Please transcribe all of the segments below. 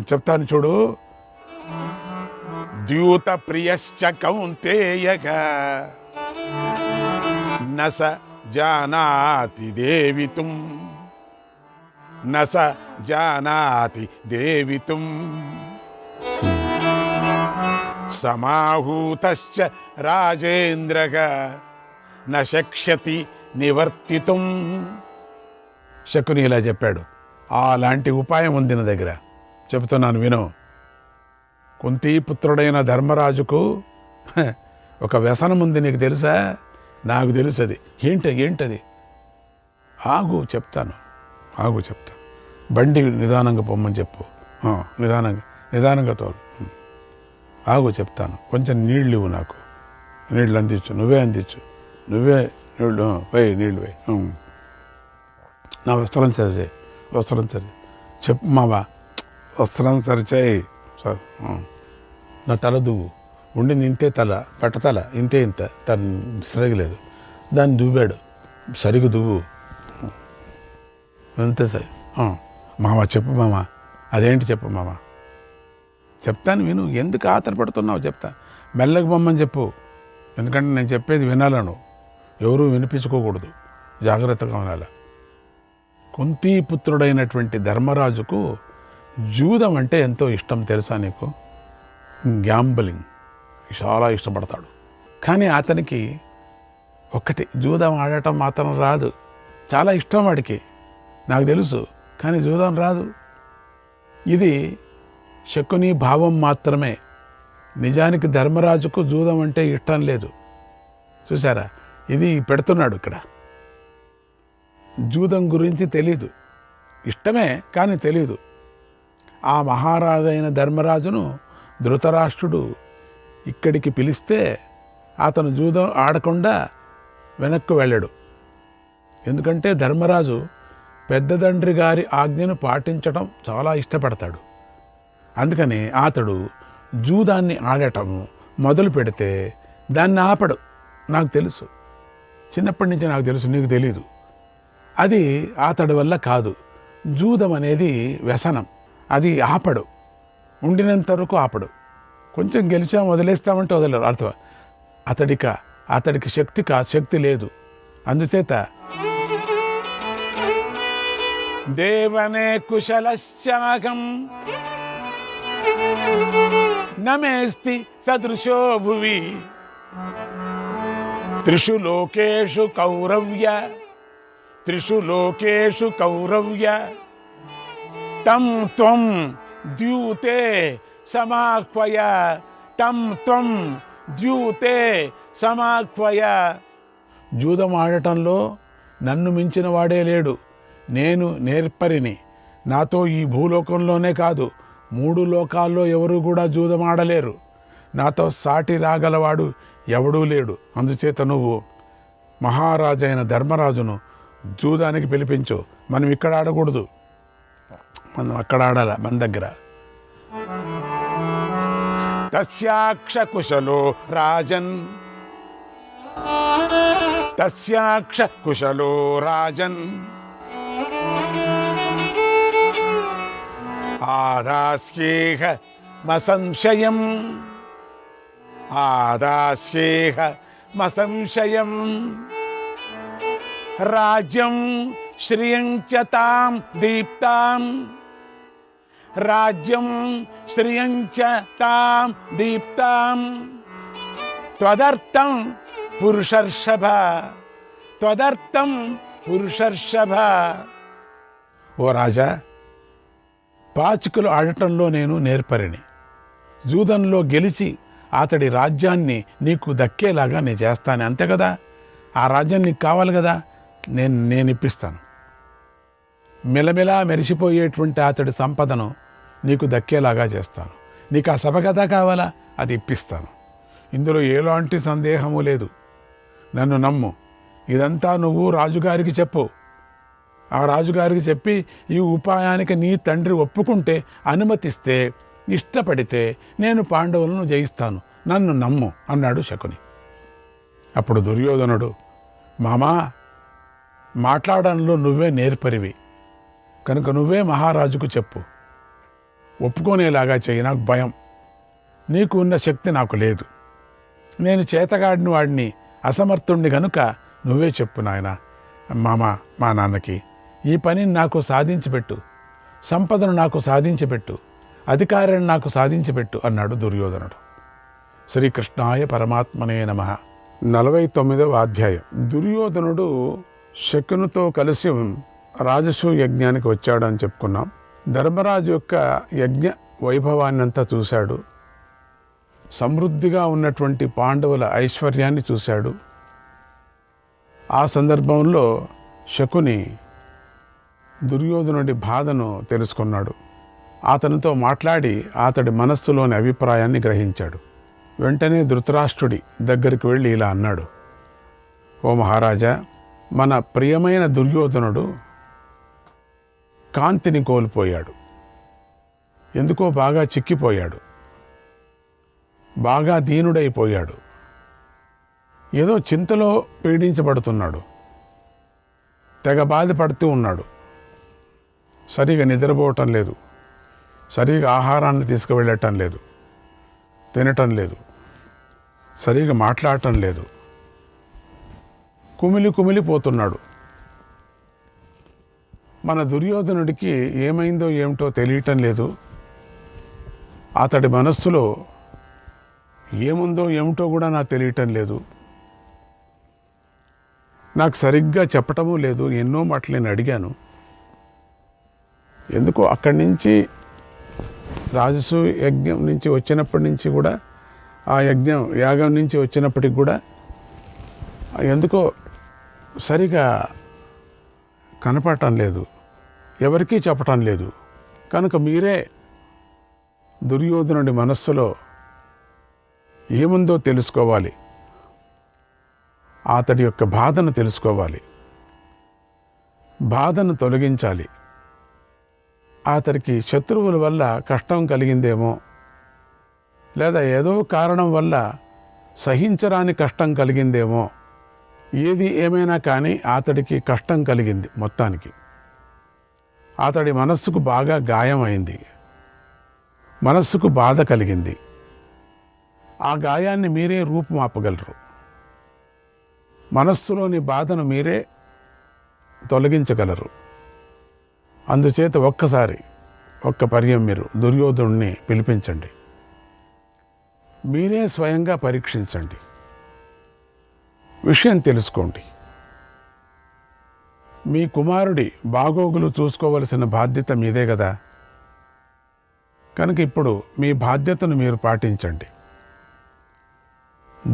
చెప్తాను చూడు. ద్యూత ప్రియశ్చ కౌంతేయః నస జానాతి దేవితుం నస జానాతి దేవితుం సమాహూతశ్చ రాజేంద్రః న శక్ష్యతి నివర్తితుం. శకుని ఇలా చెప్పాడు. అలాంటి ఉపాయం ఉంది నా దగ్గర, చెబుతున్నాను విను. కుంతీపుత్రుడైన ధర్మరాజుకు ఒక వ్యసనం ఉంది, నీకు తెలుసా? నాకు తెలుసు అది. ఏంటది? ఆగు చెప్తాను. బండి నిదానంగా పొమ్మని చెప్పు. నిదానంగా తోలు. ఆగు చెప్తాను. కొంచెం నీళ్ళు ఇవ్వు నాకు. నీళ్ళు అందించు, నువ్వే నీళ్ళు నీళ్ళు వేయి. నా వస్త్రం సరి చెప్పు మావా. వస్త్రం సరిచేయి. నా తల దువ్వు. ఉండింది ఇంతే తల, పట్టతల ఇంతే, తను సరిగలేదు, దాన్ని దువ్వాడు. సరిగ్గా దువ్వు అంతే సరి. మామ చెప్పు మామ. అదేంటి చెప్పు మామ. చెప్తాను విను. ఎందుకు ఆతరపడుతున్నావు? చెప్తా. మెల్లగా పొమ్మని చెప్పు. ఎందుకంటే నేను చెప్పేది వినాలను, ఎవరూ వినిపించుకోకూడదు, జాగ్రత్తగా ఉండాలి. కుంతీపుత్రుడైనటువంటి ధర్మరాజుకు జూదం అంటే ఎంతో ఇష్టం, తెలుసా నీకు? గ్యాంబ్లింగ్ చాలా ఇష్టపడతాడు. కానీ అతనికి ఒక్కటి, జూదం ఆడటం మాత్రం రాదు. చాలా ఇష్టం వాడికి, నాకు తెలుసు, కానీ జూదం రాదు. ఇది శకుని భావం మాత్రమే. నిజానికి ధర్మరాజుకు జూదం అంటే ఇష్టం లేదు. చూసారా, ఇది పెడుతున్నాడు ఇక్కడ. జూదం గురించి తెలీదు, ఇష్టమే కానీ తెలీదు. ఆ మహారాజు అయిన ధర్మరాజును ధృతరాష్ట్రుడు ఇక్కడికి పిలిస్తే అతను జూదం ఆడకుండా వెనక్కు వెళ్ళాడు. ఎందుకంటే ధర్మరాజు పెద్ద తండ్రి గారి ఆజ్ఞను పాటించడం చాలా ఇష్టపడతాడు. అందుకని అతడు జూదాన్ని ఆడటం మొదలు పెడితే దాన్ని ఆపడు. నాకు తెలుసు, చిన్నప్పటి నుంచి నాకు తెలుసు, నీకు తెలీదు. అది అతడి వల్ల కాదు. జూదం అనేది వ్యసనం, అది ఆపడు. ఉండినంత వరకు ఆపడు. కొంచెం గెలిచాం వదిలేస్తామంటే వదలరు. అర్థం అతడికి శక్తి లేదు. అందుచేత దేవనే కుశలశ్చాగం నమేస్తి సదృశో భువి త్రిషు లోకేషు కౌరవ్య తం త్వం ద్యూతే సమాహ్వయ. జూదం ఆడటంలో నన్ను మించిన వాడే లేడు. నేను నేర్పరిని. నాతో ఈ భూలోకంలోనే కాదు, 3 లోకాల్లో ఎవరు కూడా జూదం ఆడలేరు. నాతో సాటి రాగలవాడు ఎవడూ లేడు. అందుచేత నువ్వు మహారాజైన ధర్మరాజును జూదానికి పిలిపించు. మనం ఇక్కడ ఆడకూడదు, మనం అక్కడ ఆడాల, మన దగ్గర. తస్యాక్ష కుశలో రాజన్ ఆదాస్యేహ మసంశయం రాజ్యం శ్రియం చ తాం దీప్తాం త్వదర్థం పురుషర్షభ. ఓ రాజా, పాచికలు ఆడటంలో నేను నేర్పరిని. జూదంలో గెలిచి అతడి రాజ్యాన్ని నీకు దక్కేలాగా నేను చేస్తాను, అంతే కదా. ఆ రాజ్యం నీకు కావాలి కదా, నేను ఇప్పిస్తాను. మెలమెలా మెరిసిపోయేటువంటి అతడి సంపదను నీకు దక్కేలాగా చేస్తాను. నీకు ఆ సభ కదా కావాలా, అది ఇప్పిస్తాను. ఇందులో ఎలాంటి సందేహము లేదు. నన్ను నమ్ము. ఇదంతా నువ్వు రాజుగారికి చెప్పు. ఆ రాజుగారికి చెప్పి ఈ ఉపాయానికి నీ తండ్రి ఒప్పుకుంటే, అనుమతిస్తే, ఇష్టపడితే నేను పాండవులను జయిస్తాను, నన్ను నమ్ము అన్నాడు శకుని. అప్పుడు దుర్యోధనుడు, మామా, మాట్లాడడంలో నువ్వే నేర్పరివి కనుక నువ్వే మహారాజుకు చెప్పు, ఒప్పుకోనేలాగా చెయ్యి, నాకు భయం, నీకు ఉన్న శక్తి నాకు లేదు, నేను చేతగాడిని వాడిని, అసమర్థుణ్ణి గనుక నువ్వే చెప్పు నాయన. మా నాన్నకి ఈ పనిని నాకు సాధించిపెట్టు, సంపదను నాకు సాధించిపెట్టు, అధికారాన్ని నాకు సాధించిపెట్టు అన్నాడు దుర్యోధనుడు. శ్రీకృష్ణాయ పరమాత్మనే నమః. 49వ అధ్యాయం. దుర్యోధనుడు శకునితో కలిసి రాజసూయ యజ్ఞానికి వచ్చాడని చెప్పుకున్నాం. ధర్మరాజు యొక్క యజ్ఞ వైభవాన్ని అంతా చూశాడు. సమృద్ధిగా ఉన్నటువంటి పాండవుల ఐశ్వర్యాన్ని చూశాడు. ఆ సందర్భంలో శకుని దుర్యోధనుడి బాధను తెలుసుకున్నాడు. అతనితో మాట్లాడి అతడి మనస్సులోని అభిప్రాయాన్ని గ్రహించాడు. వెంటనే ధృతరాష్ట్రుడి దగ్గరికి వెళ్ళి ఇలా అన్నాడు, ఓ మహారాజా, మన ప్రియమైన దుర్యోధనుడు కాంతిని కోల్పోయాడు, ఎందుకో బాగా చిక్కిపోయాడు, బాగా దీనుడైపోయాడు, ఏదో చింతలో పీడించబడుతున్నాడు, తెగ బాధపడుతూ ఉన్నాడు, సరిగా నిద్రపోవటం లేదు, సరిగా ఆహారాన్ని తీసుకువెళ్ళటం లేదు, తినటం లేదు, సరిగా మాట్లాడటం లేదు, కుమిలిపోతున్నాడు. మన దుర్యోధనుడికి ఏమైందో ఏమిటో తెలియటం లేదు. అతడి మనస్సులో ఏముందో ఏమిటో కూడా నాకు తెలియటం లేదు. నాకు సరిగ్గా చెప్పటము లేదు. ఎన్నో మాటలు నేను అడిగాను. ఎందుకో అక్కడి నుంచి రాజసూయ యజ్ఞం నుంచి వచ్చినప్పటి నుంచి కూడా, ఆ యాగం నుంచి వచ్చినప్పటికి కూడా ఎందుకో సరిగా కనపడటం లేదు, ఎవరికీ చెప్పటం లేదు. కనుక మీరే దుర్యోధనుడి మనస్సులో ఏముందో తెలుసుకోవాలి, అతడి యొక్క బాధను తెలుసుకోవాలి, బాధను తొలగించాలి. అతడికి శత్రువుల వల్ల కష్టం కలిగిందేమో, లేదా ఏదో కారణం వల్ల సహించరాని కష్టం కలిగిందేమో, ఏది ఏమైనా కానీ అతడికి కష్టం కలిగింది. మొత్తానికి అతడి మనస్సుకు బాగా గాయమైంది, మనస్సుకు బాధ కలిగింది. ఆ గాయాన్ని మీరే రూపుమాపగలరు. మనస్సులోని బాధను మీరే తొలగించగలరు. అందుచేత ఒక్క పర్యం మీరు దుర్యోధనుడిని పిలిపించండి, మీరే స్వయంగా పరీక్షించండి, విషయం తెలుసుకోండి. మీ కుమారుడి బాగోగులు చూసుకోవలసిన బాధ్యత మీదే కదా. కనుక ఇప్పుడు మీ బాధ్యతను మీరు పాటించండి.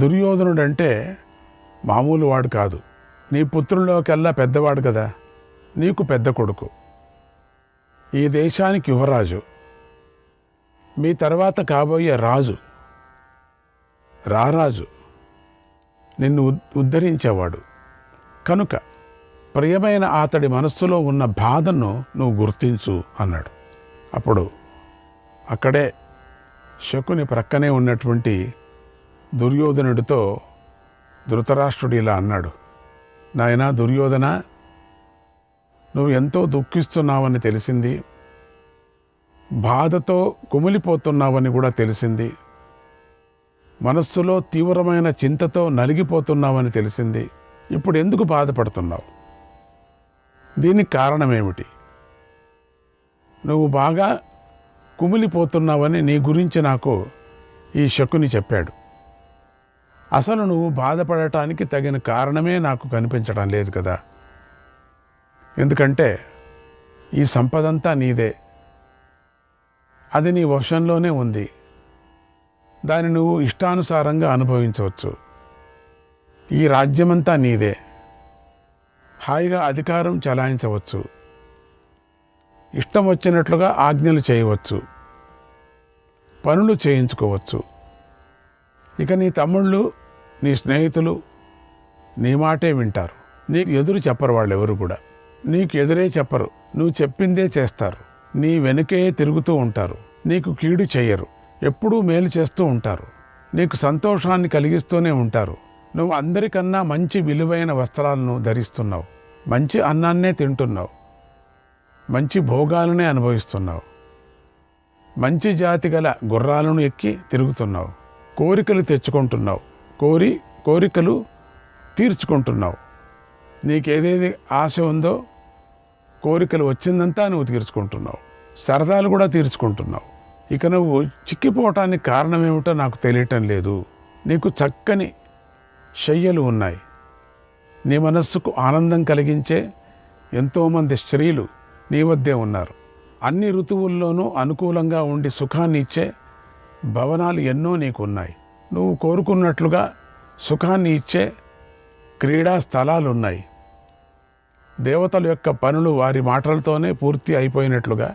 దుర్యోధనుడంటే మామూలు వాడు కాదు. నీ పుత్రుల్లోకెల్లా పెద్దవాడు కదా, నీకు పెద్ద కొడుకు, ఈ దేశానికి యువరాజు, మీ తర్వాత కాబోయే రాజు, రారాజు, నిన్ను ఉద్ధరించేవాడు. కనుక ప్రియమైన అతడి మనస్సులో ఉన్న బాధను నువ్వు గుర్తించు అన్నాడు. అప్పుడు అక్కడే శకుని ప్రక్కనే ఉన్నటువంటి దుర్యోధనుడితో ధృతరాష్ట్రుడు ఇలా అన్నాడు, నాయనా దుర్యోధన, నువ్వు ఎంతో దుఃఖిస్తున్నావని తెలిసింది, బాధతో కుమిలిపోతున్నావని కూడా తెలిసింది, మనస్సులో తీవ్రమైన చింతతో నలిగిపోతున్నావని తెలిసింది. ఇప్పుడు ఎందుకు బాధపడుతున్నావు? దీనికి కారణమేమిటి? నువ్వు బాగా కుమిలిపోతున్నావని నీ గురించి నాకు ఈ శకుని చెప్పాడు. అసలు నువ్వు బాధపడటానికి తగిన కారణమే నాకు కనిపించడం లేదు కదా. ఎందుకంటే ఈ సంపదంతా నీదే, అది నీ వశంలోనే ఉంది, దాన్ని నువ్వు ఇష్టానుసారంగా అనుభవించవచ్చు. ఈ రాజ్యమంతా నీదే, హాయిగా అధికారం చలాయించవచ్చు, ఇష్టం వచ్చినట్లుగా ఆజ్ఞలు చేయవచ్చు, పనులు చేయించుకోవచ్చు. ఇక నీ తమ్ముళ్ళు, నీ స్నేహితులు నీ మాటే వింటారు, నీకు ఎదురు చెప్పరు వాళ్ళెవరు కూడా. నీకు ఎదురే చెప్పరు, నువ్వు చెప్పిందే చేస్తారు, నీ వెనుకే తిరుగుతూ ఉంటారు, నీకు కీడు చెయ్యరు, ఎప్పుడూ మేలు చేస్తూ ఉంటారు, నీకు సంతోషాన్ని కలిగిస్తూనే ఉంటారు. నువ్వు అందరికన్నా మంచి విలువైన వస్త్రాలను ధరిస్తున్నావు, మంచి అన్నాన్నే తింటున్నావు, మంచి భోగాలనే అనుభవిస్తున్నావు, మంచి జాతి గల గుర్రాలను ఎక్కి తిరుగుతున్నావు, కోరికలు తెచ్చుకుంటున్నావు, కోరికలు తీర్చుకుంటున్నావు. నీకేదేది ఆశ ఉందో కోరికలు వచ్చిందంతా నువ్వు తీర్చుకుంటున్నావు, సరదాలు కూడా తీర్చుకుంటున్నావు. ఇక నువ్వు చిక్కిపోవటానికి కారణం ఏమిటో నాకు తెలియటం లేదు. నీకు చక్కని శయ్యలు ఉన్నాయి, నీ మనస్సుకు ఆనందం కలిగించే ఎంతోమంది స్త్రీలు నీ వద్దే ఉన్నారు. అన్ని ఋతువుల్లోనూ అనుకూలంగా ఉండి సుఖాన్ని ఇచ్చే భవనాలు ఎన్నో నీకు ఉన్నాయి. నువ్వు కోరుకున్నట్లుగా సుఖాన్ని ఇచ్చే క్రీడా స్థలాలు ఉన్నాయి. దేవతల యొక్క పనులు వారి మాటలతోనే పూర్తి అయిపోయినట్లుగా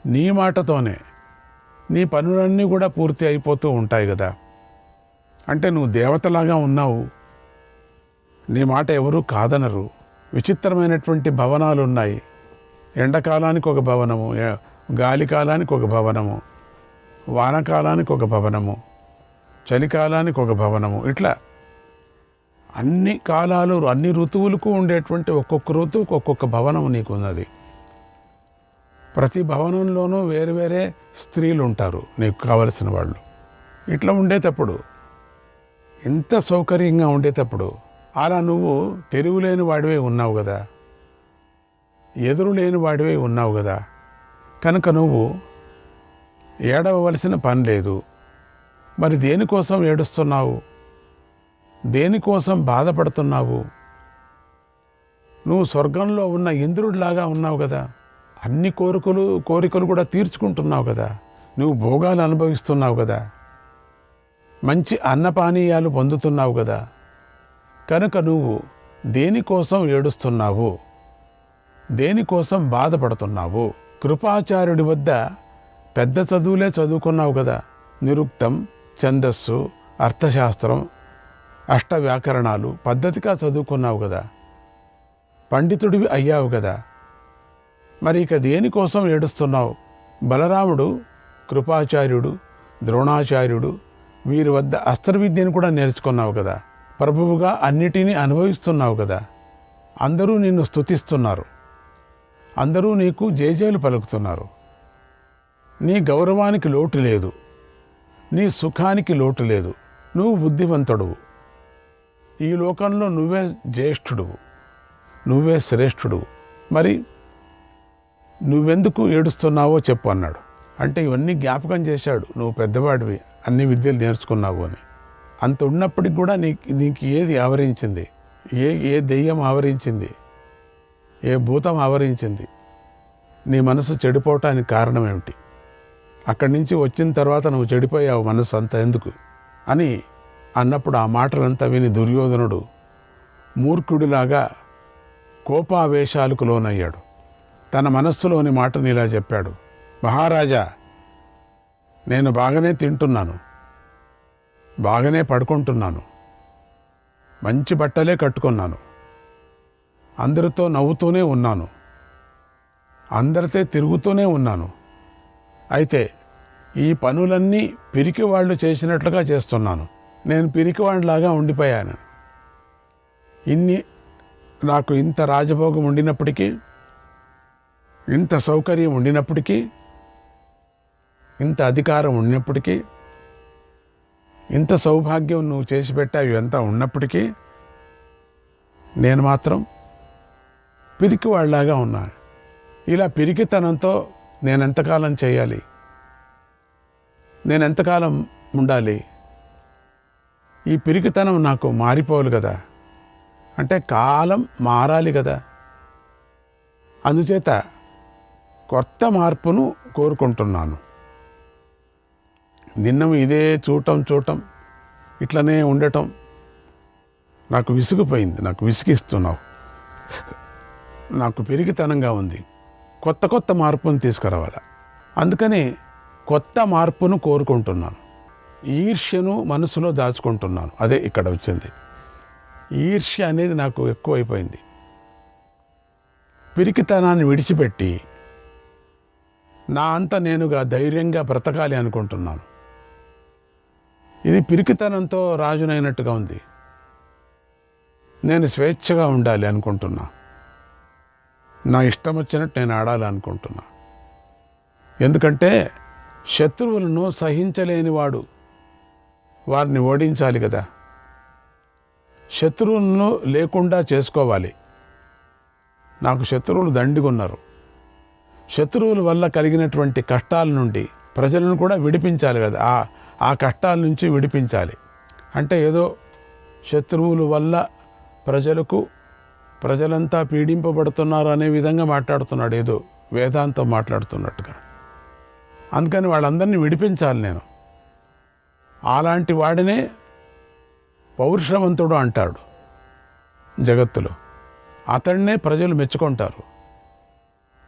నీ మాటతోనే నీ పనులన్నీ కూడా పూర్తి అయిపోతూ ఉంటాయి కదా. అంటే నువ్వు దేవతలాగా ఉన్నావు, నీ మాట ఎవరూ కాదనరు. విచిత్రమైనటువంటి భవనాలు ఉన్నాయి. ఎండాకాలానికి ఒక భవనము, గాలికాలానికి ఒక భవనము, వానకాలానికి ఒక భవనము, చలికాలానికి ఒక భవనము, ఇట్లా అన్ని కాలాలు అన్ని ఋతువులకు ఉండేటువంటి ఒక్కొక్క ఋతువుకు ఒక్కొక్క భవనం నీకు ఉన్నది. ప్రతి భవనంలోనూ వేరు వేరే స్త్రీలు ఉంటారు నీకు కావలసిన వాళ్ళు. ఇట్లా ఉండేటప్పుడు, ఇంత సౌకర్యంగా ఉండేటప్పుడు అలా నువ్వు తెరువులేని వాడివే ఉన్నావు కదా, ఎదురు లేని వాడివే ఉన్నావు కదా. కనుక నువ్వు ఏడవలసిన పని లేదు. మరి దేనికోసం ఏడుస్తున్నావు, దేనికోసం బాధపడుతున్నావు? నువ్వు స్వర్గంలో ఉన్న ఇంద్రుడిలాగా ఉన్నావు కదా, అన్ని కోరికలు కూడా తీర్చుకుంటున్నావు కదా, నువ్వు భోగాలు అనుభవిస్తున్నావు కదా, మంచి అన్నపానీయాలు పొందుతున్నావు కదా. కనుక నువ్వు దేనికోసం ఏడుస్తున్నావు, దేనికోసం బాధపడుతున్నావు? కృపాచార్యుడి వద్ద పెద్ద చదువులే చదువుకున్నావు కదా, నిరుక్తం, ఛందస్సు, అర్థశాస్త్రం, అష్టవ్యాకరణాలు పద్ధతిగా చదువుకున్నావు కదా, పండితుడివి అయ్యావు కదా. మరి ఇక దేనికోసం ఏడుస్తున్నావు? బలరాముడు, కృపాచార్యుడు, ద్రోణాచార్యుడు వీరి వద్ద అస్త్ర విద్యను కూడా నేర్చుకున్నావు కదా, ప్రభువుగా అన్నిటినీ అనుభవిస్తున్నావు కదా. అందరూ నిన్ను స్తుతిస్తున్నారు, అందరూ నీకు జేజేలు పలుకుతున్నారు. నీ గౌరవానికి లోటు లేదు, నీ సుఖానికి లోటు లేదు. నువ్వు బుద్ధివంతుడువు, ఈ లోకంలో నువ్వే జ్యేష్ఠుడువు, నువ్వే శ్రేష్ఠుడువు. మరి నువ్వెందుకు ఏడుస్తున్నావో చెప్పు అన్నాడు. అంటే ఇవన్నీ జ్ఞాపకం చేశాడు, నువ్వు పెద్దవాడివి, అన్ని విద్యలు నేర్చుకున్నావు అని. అంత ఉన్నప్పటికి కూడా నీకు ఏది ఆవరించింది? ఏ దెయ్యం ఆవరించింది? ఏ భూతం ఆవరించింది? నీ మనసు చెడిపోవటానికి కారణం ఏమిటి? అక్కడి నుంచి వచ్చిన తర్వాత నువ్వు చెడిపోయావు, మనసు అంతా ఎందుకు అని అన్నప్పుడు ఆ మాటలంతా విని దుర్యోధనుడు మూర్ఖుడిలాగా కోపావేశాలకు లోనయ్యాడు. తన మనస్సులోని మాటను ఇలా చెప్పాడు: మహారాజా, నేను బాగానే తింటున్నాను, బాగానే పడుకుంటున్నాను, మంచి బట్టలే కట్టుకున్నాను, అందరితో నవ్వుతూనే ఉన్నాను, అందరితో తిరుగుతూనే ఉన్నాను. అయితే ఈ పనులన్నీ పిరికివాళ్ళు చేసినట్లుగా చేస్తున్నాను. నేను పిరికివాడిలాగా ఉండిపోయాను. నాకు ఇంత రాజభోగం ఉండినప్పటికీ, ఇంత సౌకర్యం ఉండినప్పటికీ, ఇంత అధికారం ఉన్నప్పటికీ, ఇంత సౌభాగ్యం నువ్వు చేసి పెట్టావు ఎంత ఉన్నప్పటికీ, నేను మాత్రం పిరికివాడిలాగా ఉన్నాను. ఇలా పిరికితనంతో నేనెంతకాలం చేయాలి? నేనెంతకాలం ఉండాలి? ఈ పిరికితనం నాకు మారిపోవాలి కదా, అంటే కాలం మారాలి కదా. అందుచేత కొత్త మార్పును కోరుకుంటున్నాను. నిన్నము ఇదే చూడటం ఇట్లనే ఉండటం నాకు విసిగిపోయింది, నాకు విసిగిస్తున్నావు, నాకు పిరికితనంగా ఉంది. కొత్త మార్పును తీసుకురావాలి. అందుకని కొత్త మార్పును కోరుకుంటున్నాను. ఈర్ష్యను మనసులో దాచుకుంటున్నాను. అదే ఇక్కడ వచ్చింది. ఈర్ష్య అనేది నాకు ఎక్కువైపోయింది. పిరికితనాన్ని విడిచిపెట్టి నా అంత నేనుగా ధైర్యంగా బ్రతకాలి అనుకుంటున్నాను. ఇది పిరికితనంతో రాజునైనట్టుగా ఉంది. నేను స్వేచ్ఛగా ఉండాలి అనుకుంటున్నా. నా ఇష్టం వచ్చినట్టు నేను ఆడాలి అనుకుంటున్నా. ఎందుకంటే శత్రువులను సహించలేనివాడు వారిని ఓడించాలి కదా. శత్రువులను లేకుండా చేసుకోవాలి. నాకు శత్రువులు దండిగున్నారు. శత్రువుల వల్ల కలిగినటువంటి కష్టాల నుండి ప్రజలను కూడా విడిపించాలి కదా. ఆ కష్టాల నుంచి విడిపించాలి అంటే ఏదో శత్రువుల వల్ల ప్రజలంతా పీడింపబడుతున్నారు అనే విధంగా మాట్లాడుతున్నాడు, ఏదో వేదాంతం మాట్లాడుతున్నట్టుగా. అందుకని వాళ్ళందరినీ విడిపించాలి నేను. అలాంటి వాడినే పౌరుషవంతుడు అంటాడు జగత్తులో. అతడినే ప్రజలు మెచ్చుకుంటారు,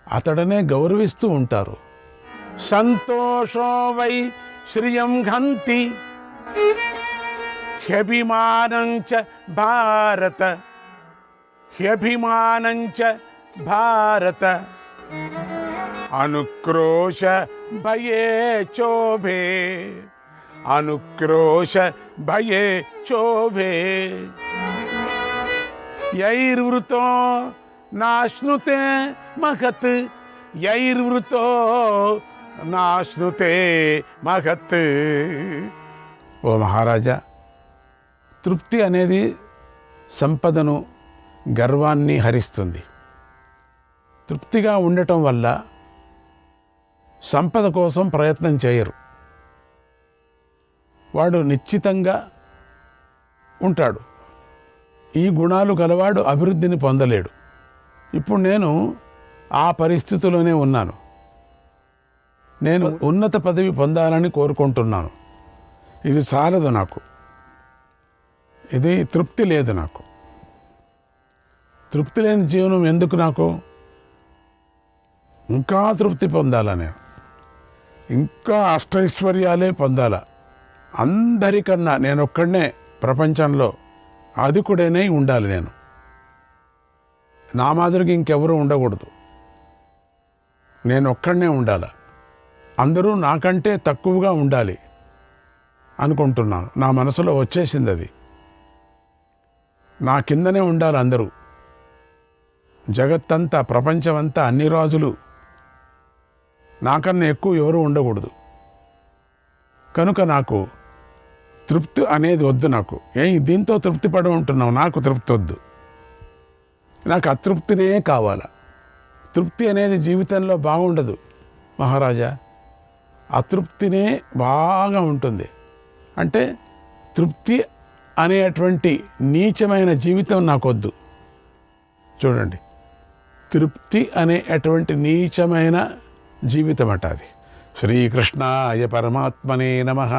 అతడనే గౌరవిస్తూ ఉంటారు. సంతోషో వై శ్రియం హంతి హ్యభిమానంచ భారత, హ్యభిమానంచ భారత, అనుక్రోశ భయే చోభే, అనుక్రోశ భయే చోభే, యైర్వృతో నాశ్నుతే మహత్, యైర్వృతో నాశ్నుతే మహత్. ఓ మహారాజా, తృప్తి అనేది సంపదను గర్వాన్ని హరిస్తుంది. తృప్తిగా ఉండటం వల్ల సంపద కోసం ప్రయత్నం చేయరు. వాడు నిశ్చితంగా ఉంటాడు. ఈ గుణాలు గలవాడు అభివృద్ధిని పొందలేడు. ఇప్పుడు నేను ఆ పరిస్థితిలోనే ఉన్నాను. నేను ఉన్నత పదవి పొందాలని కోరుకుంటున్నాను. ఇది చాలదు నాకు. ఇది తృప్తి లేదు నాకు. తృప్తి లేని జీవనం ఎందుకు నాకు? ఇంకా తృప్తి పొందాలా నేను, ఇంకా అష్టైశ్వర్యాలే పొందాలా. అందరికన్నా నేను ఒక్కడనే ప్రపంచంలో అధికుడనే ఉండాలి. నేను నా మాదిరిగా ఇంకెవరూ ఉండకూడదు. నేను ఒక్కడనే ఉండాలి. అందరూ నాకంటే తక్కువగా ఉండాలి అనుకుంటున్నాను. నా మనసులో వచ్చేసింది అది. నా కిందనే ఉండాలి అందరూ. జగత్తంతా, ప్రపంచమంతా, అన్ని రాజులు నాకన్నా ఎక్కువ ఎవరు ఉండకూడదు. కనుక నాకు తృప్తి అనేది వద్దు. నాకు దీంతో తృప్తి పడి ఉంటున్నావు, నాకు తృప్తి వద్దు. నాకు అతృప్తినే కావాలా. తృప్తి అనేది జీవితంలో బాగుండదు మహారాజా. అతృప్తినే బాగా ఉంటుంది. అంటే తృప్తి అనేటువంటి నీచమైన జీవితం నాకొద్దు. చూడండి, తృప్తి అనేటువంటి నీచమైన జీవితం అట అది. శ్రీకృష్ణాయ పరమాత్మనే నమః.